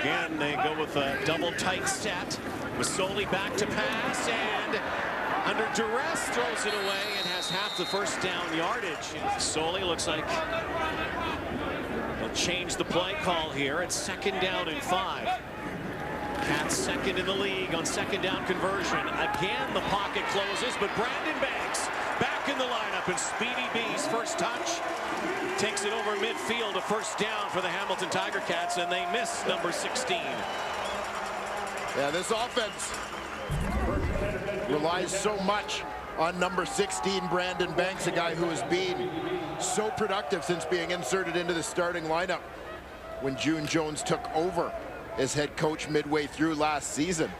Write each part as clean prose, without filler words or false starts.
Again, they go with a double tight set. Masoli back to pass, and under duress throws it away and has half the first down yardage. Masoli looks like they'll change the play call here. It's 2nd down and 5. Cats second in the league on 2nd down conversion. Again, the pocket closes, but Brandon Banks back in the lineup, and Speedy B's first touch takes it over midfield, a first down for the Hamilton Tiger Cats, and they miss number 16. Yeah, this offense relies so much on number 16, Brandon Banks, a guy who has been so productive since being inserted into the starting lineup when June Jones took over as head coach midway through last season.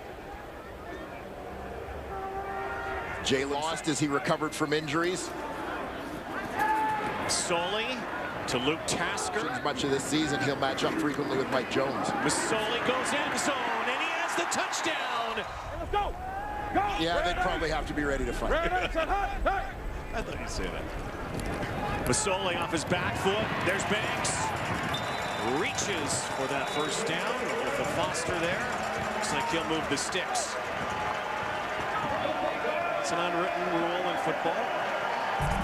Jay lost as he recovered from injuries. Masoli to Luke Tasker. Much of this season, he'll match up frequently with Mike Jones. Masoli goes end zone, and he has the touchdown. Let's go. Yeah, they'd probably have to be ready to fight. I thought you'd say that. Masoli off his back foot. There's Banks. Reaches for that first down with the Foster there. Looks like he'll move the sticks. It's an unwritten rule in football.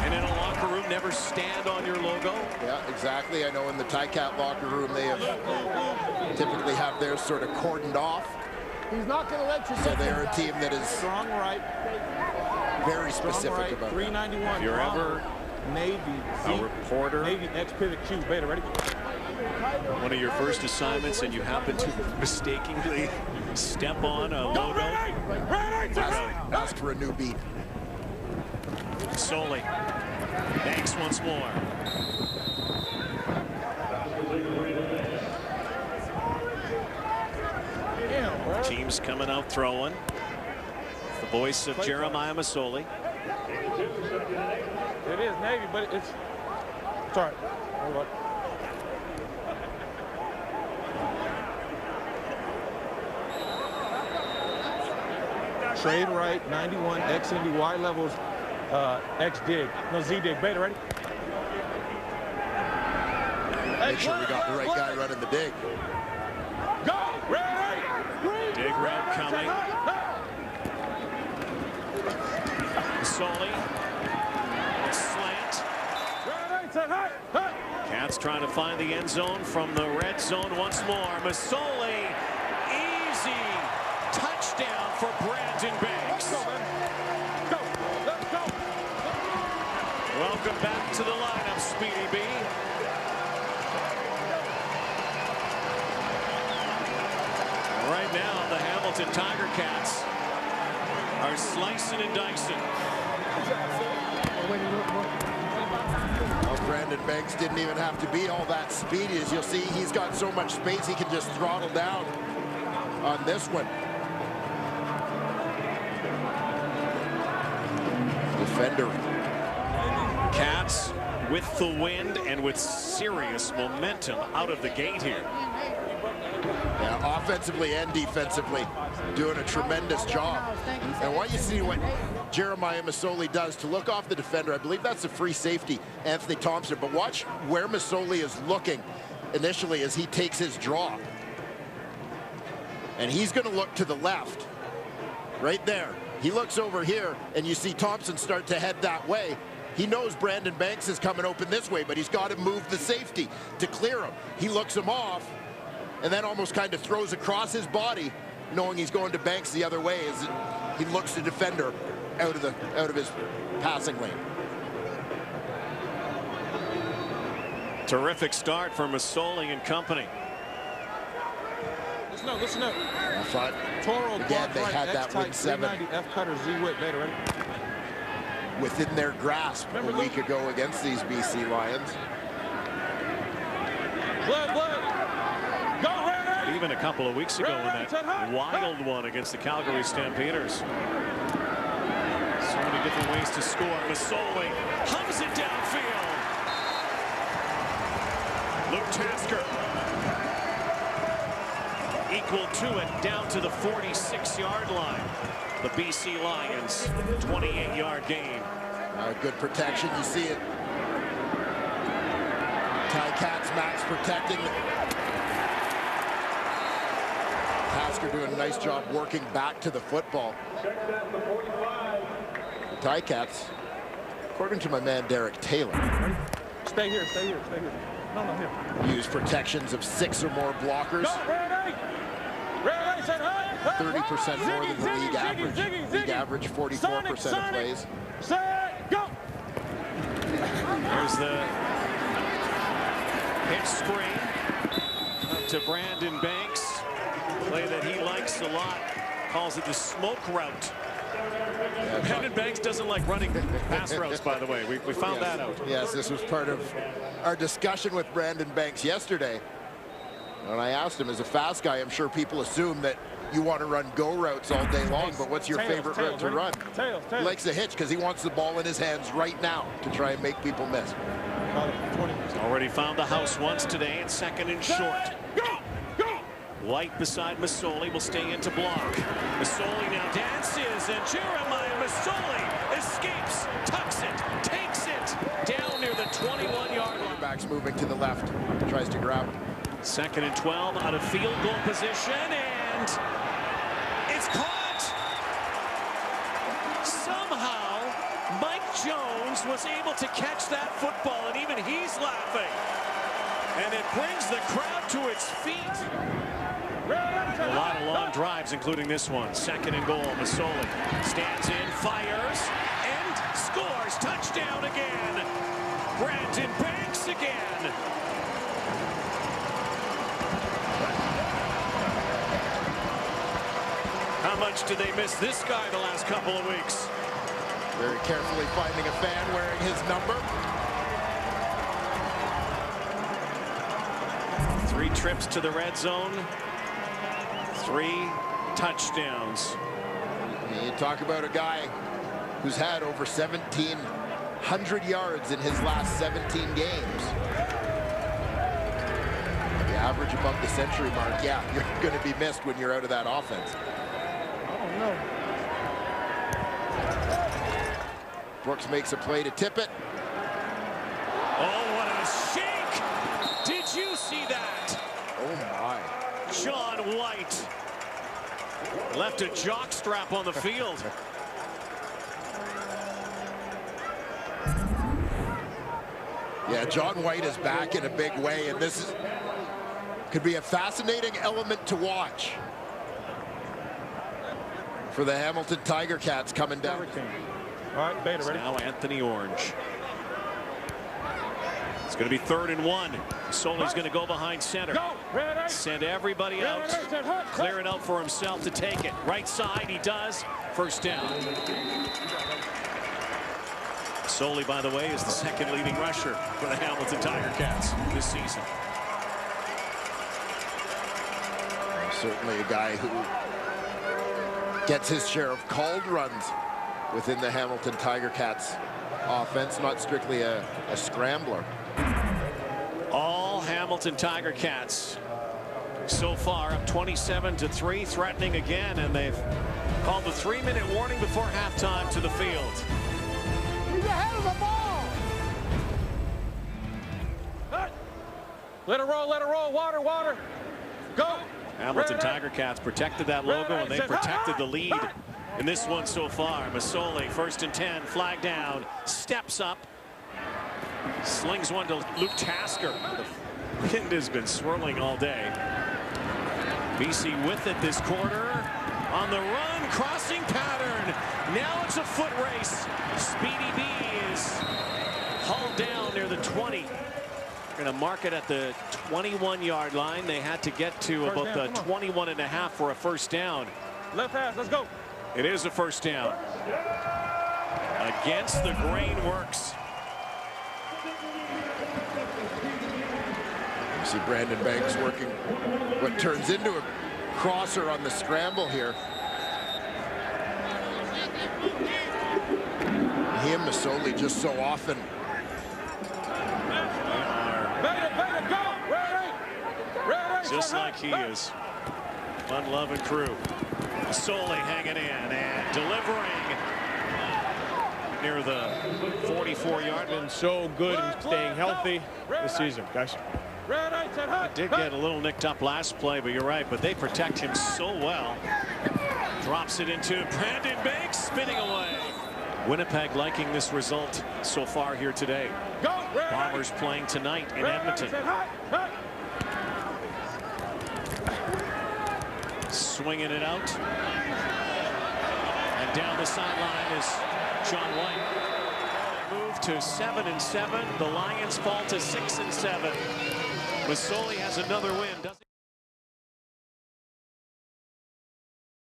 And in a locker room, never stand on your logo. Yeah, exactly. I know in the Ticat locker room, they have typically have theirs sort of cordoned off. He's not going to let you. So they're a team that is strong right, very specific right, about 391. If you're ever Navy, a reporter, Navy X pivot Q, beta, ready? One of your first assignments, and you happen to mistakenly step on a logo. Ask for a new beat. Masoli. Banks once more. Teams coming out throwing. The voice of Jeremiah Masoli. It is Navy, but it's all right. Hold on. Trade right, 91, X Indy, Y levels, X dig. No, Z dig. Beta, ready? Make sure we got the right guy running the dig. Go! Ready! Dig route coming. Masoli. Slant. Cats trying to find the end zone from the red zone once more. Masoli. Easy touchdown for Brandon Banks. Go! Let's go! Welcome back to the lineup, Speedy B. Right now, the Hamilton Tiger Cats are slicing and dicing. Well, Brandon Banks didn't even have to be all that speedy. As you'll see, he's got so much space he can just throttle down on this one. Defender. Cats with the wind and with serious momentum out of the gate here. Yeah, offensively and defensively, doing a tremendous job. And what you see what Jeremiah Masoli does to look off the defender, I believe that's the free safety, Anthony Thompson. But watch where Masoli is looking initially as he takes his draw. And he's going to look to the left, right there. He looks over here, and you see Thompson start to head that way. He knows Brandon Banks is coming open this way, but he's got to move the safety to clear him. He looks him off, and then almost kind of throws across his body, knowing he's going to Banks the other way as he looks the defender out of his passing lane. Terrific start for Masoli and company. Listen up, listen up. I thought, Toro, again, they had that X-type, 1-7 F cutter, Z-width, beta, ready? within their grasp a week ago against these BC Lions. Go, ready! Even a couple of weeks ago in that wild one against the Calgary Stampeders. So many different ways to score. Masoli hums it downfield. Luke Tasker equal to it down to the 46-yard line. The BC Lions 28-yard gain. Good protection, you see it. Ticats max protecting. Tasker doing a nice job working back to the football. The Ticats, according to my man Derek Taylor, Stay here, stay here, stay here. No, no, here. use protections of 6 or more blockers. 30% more than the league average. League average 44% of plays. Set, go! There's the pitch screen up to Brandon Banks. Play that he likes a lot. Calls it the smoke route. Brandon Banks doesn't like running pass routes, by the way. We found that out. Yes, this was part of our discussion with Brandon Banks yesterday. And I asked him, as a fast guy, I'm sure people assume that you want to run go routes all day long, but what's your favorite route to run? He likes the hitch because he wants the ball in his hands right now to try and make people miss. Already found the house once today, and 2nd and short. White beside Masoli will stay into block. Masoli now dances, and Jeremiah Masoli escapes, tucks it, takes it down near the 21-yard line. Back's moving to the left, tries to grab. 2nd and 12 out of field goal position, and it's caught. Somehow, Mike Jones was able to catch that football, and even he's laughing. And it brings the crowd to its feet. A lot of long drives, including this one. 2nd and goal. Masoli stands in, fires, and scores. Touchdown again. Brandon Banks again. How much did they miss this guy the last couple of weeks? Very carefully finding a fan wearing his number. 3 trips to the red zone. 3 touchdowns. You talk about a guy who's had over 1,700 yards in his last 17 games. The average above the century mark, yeah, you're going to be missed when you're out of that offense. Oh, no. Brooks makes a play to tip it. Oh, what a shake! Did you see that? Oh, my. John White left a jock strap on the field. Yeah, John White is back in a big way, and this could be a fascinating element to watch for the Hamilton Tiger Cats coming down. All right, Beta, ready? Now Anthony Orange. It's going to be 3rd and 1. Soli's going to go behind center. Send everybody out. Clear it out for himself to take it. Right side, he does. 1st down. Masoli, by the way, is the 2nd leading rusher for the Hamilton Tiger Cats this season. Certainly a guy who gets his share of called runs within the Hamilton Tiger Cats offense, not strictly a scrambler. All Hamilton Tiger Cats so far up 27-3, threatening again, and they've called the 3-minute warning before halftime to the field. He's ahead of the ball. Let it roll, water. Go. Hamilton Tiger Cats protected that logo, and they protected the lead in this one so far. Masoli, 1st and 10, flag down, steps up, slings one to Luke Tasker. The wind has been swirling all day. BC with it this quarter. On the run, crossing pattern. Now it's a foot race. Speedy B is hauled down near the 20. They're going to mark it at the 21-yard line. They had to get to about the 21.5 for a 1st down. Left pass, let's go. It is a 1st down. Against the grain works. You see Brandon Banks working what turns into a crosser on the scramble here. He and Masoli just so often. Just like he is. Fun-loving crew. Masoli hanging in and delivering near the 44-yard line. Been so good in staying healthy this season, guys. Red ice and hut. Did get a little nicked up last play, but you're right. But they protect him so well. Drops it into Brandon Banks, spinning away. Winnipeg liking this result so far here today. Go, red Bombers ice. playing tonight in Red Edmonton. ice and hut. Swinging it out. And down the sideline is John White. Move to 7-7. The Lions fall to 6-7. Masoli has another win.